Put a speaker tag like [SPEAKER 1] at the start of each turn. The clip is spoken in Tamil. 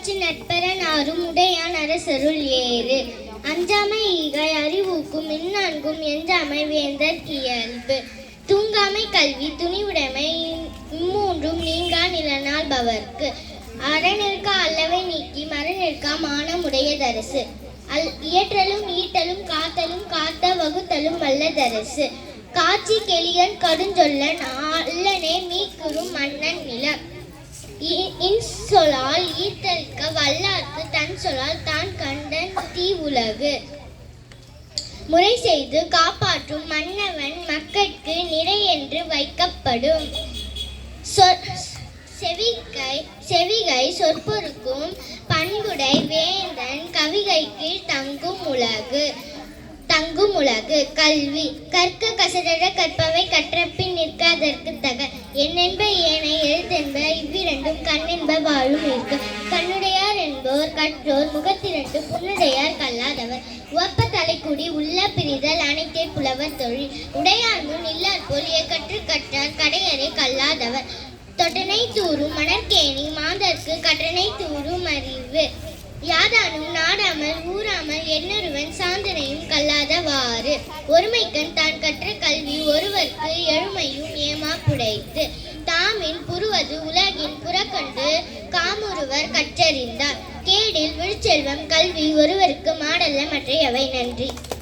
[SPEAKER 1] நச்சு நட்பரன் ஆறும் உடையான் அரசருள் ஏறு அஞ்சாமை ஈகை அறிவூக்கும் இந்நான்கும் எஞ்சாமை வேந்தர் கியல்பு தூங்காமை கல்வி துணிவுடைமை இம்மூன்றும் நீங்கா நிலனால் பவர்க்கு அறநிற்க அல்லவை நீக்கி மரநிற்க மானமுடையதரசு இயற்றலும் ஈட்டலும் காத்தலும் காத்த வகுத்தலும் வல்லதரசு காட்சி கெளியன் கடுஞ்சொல்லன் அல்லனே மீக்குறும் மன்னன் நில இன்சொலால் ஈர்த்தளிக்க வல்லார்க்கு தன் சொலால் தான் கண்டன் தீ உலகு முறை செய்து காப்பாற்றும் மன்னவன் மக்கட்கு நிறை என்று வைக்கப்படும் செவிகை சொற்பொருக்கும் பண்புடை வேந்தன் கவிகை கீழ் தங்கும் உலகு கல்வி கற்க கசடர கற்பவை கற்றப்பின் நிற்க அதற்கு தக எண்ணென்ப ஏனை எழுத்தென்ப இவ்விரண்டும் கண்ணென்ப வாழும் இருக்கு கண்ணுடையார் என்போர் கற்றோர் முகத்திரண்டு புண்ணுடையார் கல்லாதவர் உவப்ப தலைக்குடி உள்ள பிரிதல் அனைத்தே புலவர் தொழில் உடையார் முன் இல்லார் போல் கற்று கற்றார் கடையறை கல்லாதவர் தொட்டனை தூரும் மணற்கேணி மாதர்க்கு கற்றனை தூரும் அறிவு யாதானும் நாடாமல் ஊராமல் என்னொருவன் சாந்தனையும் கல்லாதவாறு ஒருமைக்கண் தான் கற்ற கல்வி ஒருவர்க்கு எழுமையும் ஏமா புடைத்து தாமின் புருவது உலகின் புறக்கொண்டு காமுறுவர் கற்றறிந்தார் கேடில் விழுச்செல்வம் கல்வி ஒருவருக்கு மாடல்ல மற்றையவை நன்றி.